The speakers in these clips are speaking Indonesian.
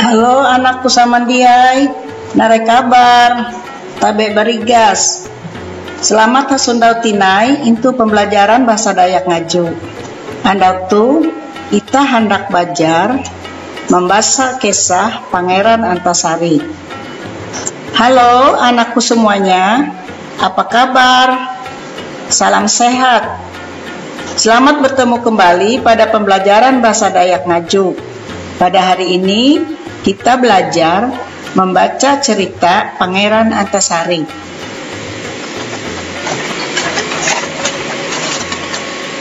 Halo anakku samandiai, nare kabar, tabe barigas. Selamat hasundau tinai into pembelajaran bahasa Dayak Ngaju. Andau tu, ita hendak belajar membaca kisah Pangeran Antasari. Halo anakku semuanya, apa kabar? Salam sehat. Selamat bertemu kembali pada pembelajaran bahasa Dayak Ngaju. Pada hari ini kita belajar membaca cerita Pangeran Antasari.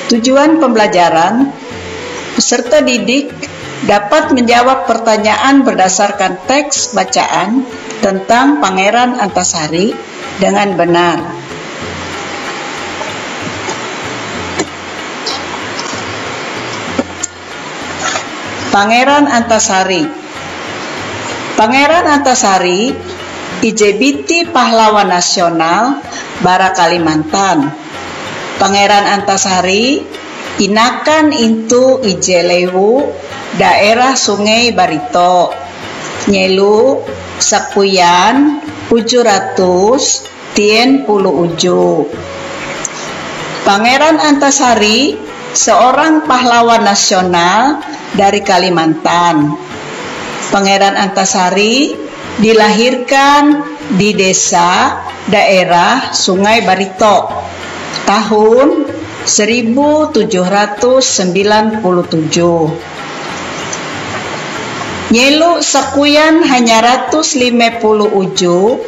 Tujuan pembelajaran, peserta didik dapat menjawab pertanyaan berdasarkan teks bacaan tentang Pangeran Antasari dengan benar. Pangeran Antasari. Pangeran Antasari ijebiti pahlawan nasional bara Kalimantan. Pangeran Antasari inakan into Ijelewu daerah Sungai Barito. Nyelu sakuyan 710 uju. Pangeran Antasari seorang pahlawan nasional dari Kalimantan. Pangeran Antasari dilahirkan di desa daerah Sungai Barito tahun 1797. Nyelu sakuyan hanya 150 uju,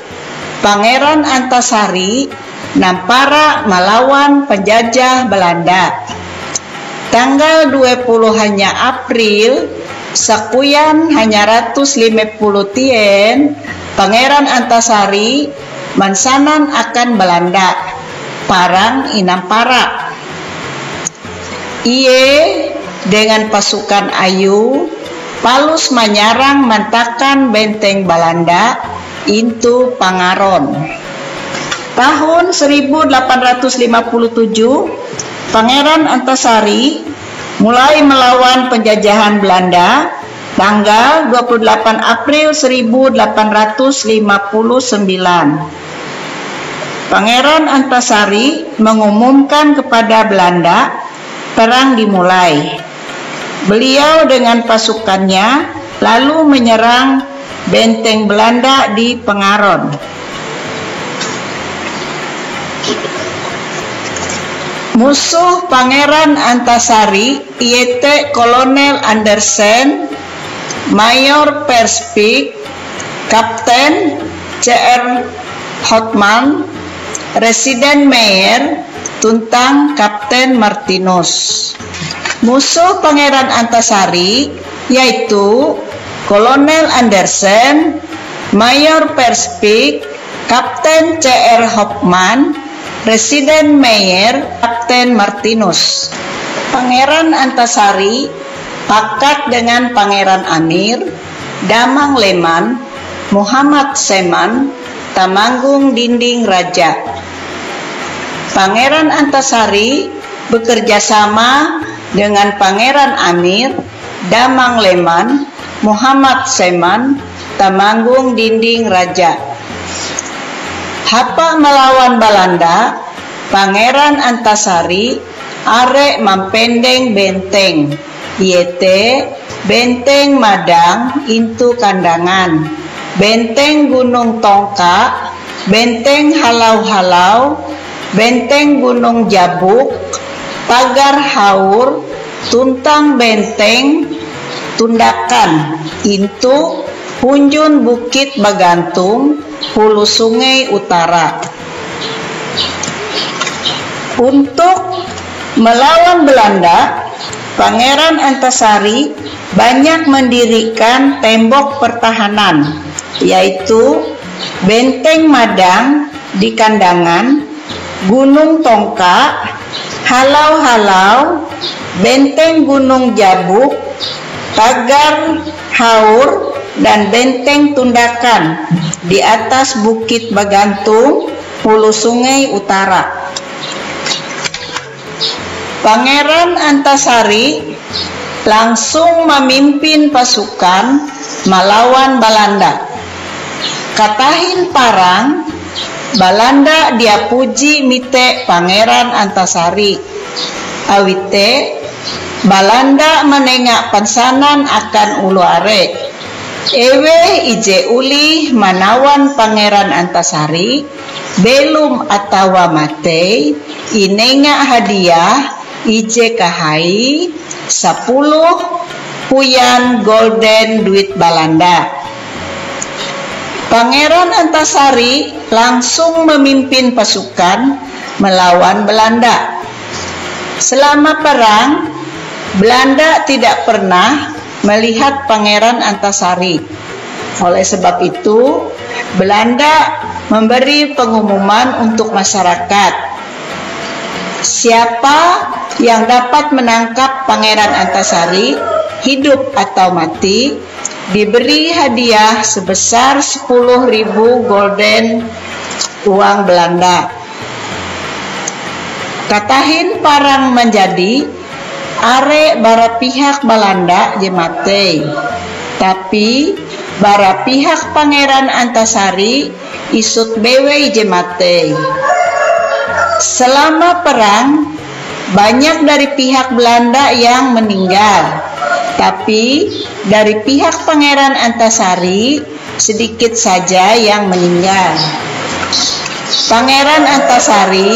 Pangeran Antasari nampara melawan penjajah Belanda. Tanggal 20 hanya April sakuyan hanya 150 tien, Pangeran Antasari mansanan akan Belanda parang inampara. Iye dengan pasukan ayu palus menyerang mantakan benteng Belanda into Pangaron. Tahun 1857 Pangeran Antasari mulai melawan penjajahan Belanda tanggal 28 April 1859. Pangeran Antasari mengumumkan kepada Belanda perang dimulai. Beliau dengan pasukannya lalu menyerang benteng Belanda di Pangaron. Musuh Pangeran Antasari iete Kolonel Andersen, Mayor Perspik, Kapten C.R. Hotman, Residen Meyer, tuntang Kapten Martinus. Musuh Pangeran Antasari yaitu Kolonel Andersen, Mayor Perspik, Kapten C.R. Hotman, Residen Meyer, Kapten Martinus. Pangeran Antasari pakat dengan Pangeran Amir, Damang Leman, Muhammad Seman, Tamanggung Dinding Raja. Pangeran Antasari bekerja sama dengan Pangeran Amir, Damang Leman, Muhammad Seman, Tamanggung Dinding Raja. Hapa melawan Belanda, Pangeran Antasari arek mampendeng benteng, yaitu benteng Madang into Kandangan, benteng Gunung Tongka, benteng Halau-Halau, benteng Gunung Jabuk, pagar Haur, tuntang benteng Tundakan into Punjun Bukit Bagantung, Hulu Sungai Utara. Untuk melawan Belanda, Pangeran Antasari banyak mendirikan tembok pertahanan, yaitu Benteng Madang di Kandangan, Gunung Tongka, Halau-Halau, Benteng Gunung Jabuk, pagar Haur, dan benteng Tundakan di atas Bukit Bagantung, Hulu Sungai Utara. Pangeran Antasari langsung memimpin pasukan melawan Belanda. Katahin parang Belanda dia puji mite Pangeran Antasari. Awite Belanda menengak pansanan akan ulu are. Ewe ije uli manawan Pangeran Antasari belum atawa mate inengak hadiah ije kahai 10 puyan golden duit Belanda. Pangeran Antasari langsung memimpin pasukan melawan Belanda. Selama perang, Belanda tidak pernah melihat Pangeran Antasari. Oleh sebab itu, Belanda memberi pengumuman untuk masyarakat. Siapa yang dapat menangkap Pangeran Antasari, hidup atau mati, diberi hadiah sebesar 10.000 golden uang Belanda. Katahin parang menjadi are bara pihak Belanda jemate, tapi bara pihak Pangeran Antasari isut bewe jemate. Selama perang banyak dari pihak Belanda yang meninggal, tapi dari pihak Pangeran Antasari sedikit saja yang meninggal. Pangeran Antasari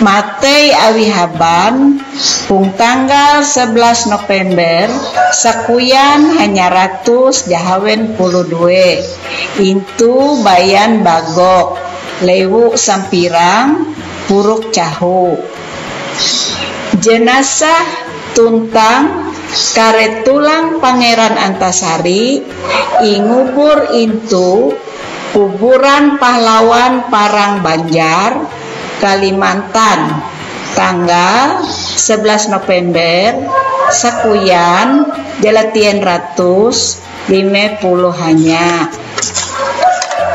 mate awihaban pung tanggal 11 November sakuyan hanya ratus jahawen 12 intu bayan bagok lewu sampirang puruk cahu. Jenazah tuntang karet tulang Pangeran Antasari ingubur intu kuburan pahlawan Parang Banjar, Kalimantan, tanggal 11 November sakuyan jalatien ratus 50 hanya.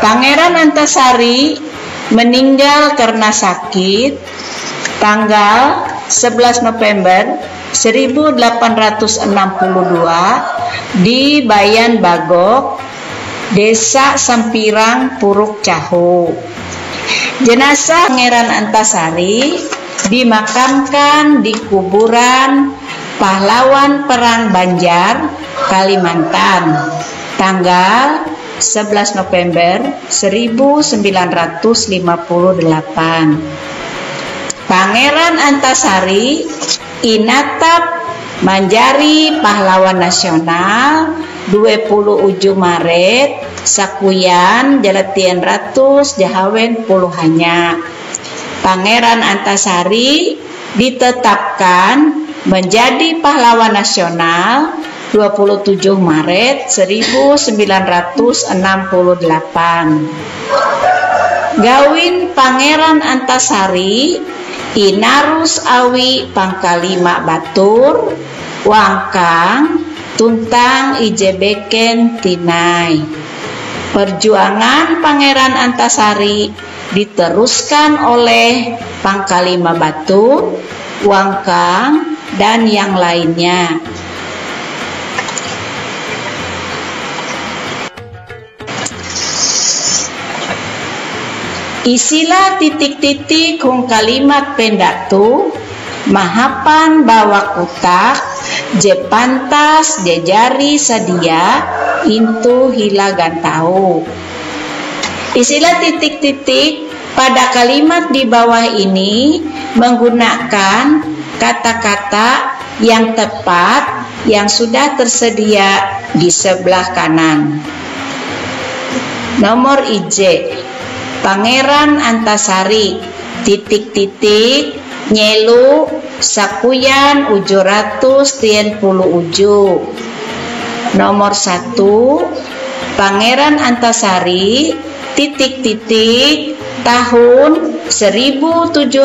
Pangeran Antasari meninggal karena sakit tanggal 11 November 1862 di Bayan Bagok, Desa Sampirang, Puruk Cahu. Jenazah Pangeran Antasari dimakamkan di kuburan pahlawan Perang Banjar, Kalimantan, tanggal 11 November 1958. Pangeran Antasari inatap menjadi pahlawan nasional 27 Maret sakuyan jalatien ratus jahawen puluhannya. Pangeran Antasari ditetapkan menjadi pahlawan nasional 27 Maret 1968. Gawin Pangeran Antasari inarus awi pangkalima batur wangkang tuntang ijebeken tinai. Perjuangan Pangeran Antasari diteruskan oleh pangkalima batur, wangkang, dan yang lainnya. Isilah titik-titik hung kalimat pendatu mahapan bawa kutak je pantas jejari sadia intu hilagan tahu. Istilah titik-titik pada kalimat di bawah ini menggunakan kata-kata yang tepat yang sudah tersedia di sebelah kanan. Nomor IJ, Pangeran Antasari titik-titik nyelu sakuyan 730 uju. Nomor 1, Pangeran Antasari titik-titik tahun 1797.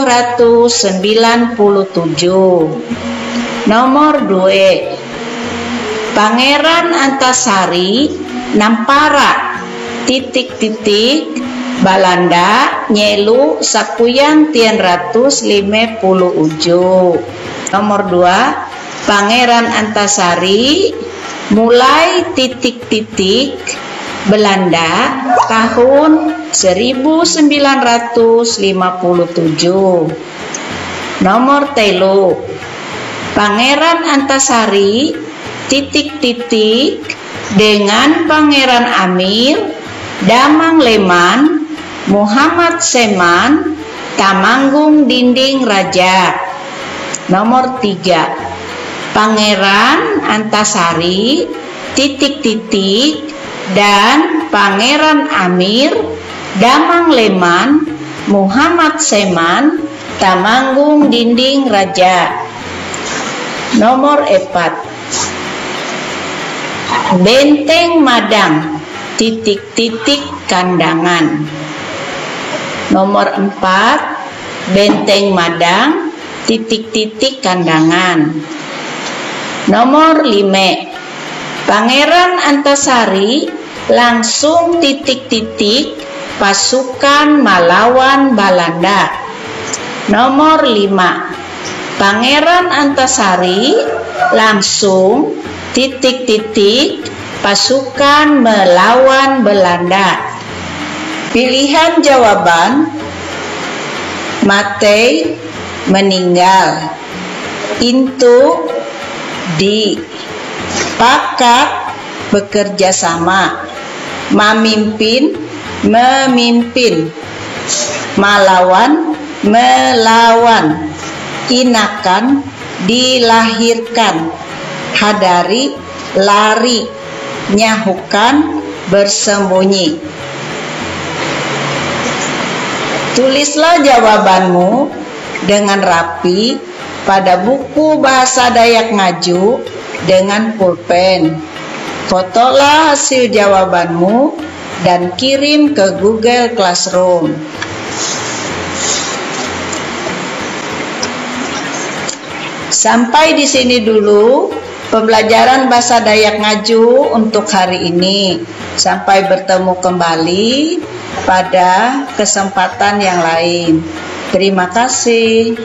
Nomor 2, Pangeran Antasari nampara titik-titik Belanda nyelu sakuyan 350 uju. Nomor 2, Pangeran Antasari mulai titik-titik Belanda tahun 1957. Nomor telu, Pangeran Antasari titik-titik dengan Pangeran Amir, Damang Leman, Muhammad Seman, Tamanggung Dinding Raja. Nomor 3, Pangeran Antasari titik-titik dan Pangeran Amir, Damang Leman, Muhammad Seman, Tamanggung Dinding Raja. Nomor 4, Benteng Madang titik-titik Kandangan. Nomor 4, Benteng Madang titik-titik Kandangan. Nomor 5, Pangeran Antasari langsung titik-titik pasukan melawan Belanda. Nomor 5, Pangeran Antasari langsung titik-titik pasukan melawan Belanda. Pilihan jawaban: Matei meninggal, Intu di, pakat bekerja sama, memimpin memimpin, malawan melawan, inakan dilahirkan, hadari lari, nyahukan bersembunyi. Tulislah jawabanmu dengan rapi pada buku bahasa Dayak Ngaju dengan pulpen. Fotolah hasil jawabanmu dan kirim ke Google Classroom. Sampai di sini dulu pembelajaran bahasa Dayak Ngaju untuk hari ini. Sampai bertemu kembali pada kesempatan yang lain. Terima kasih.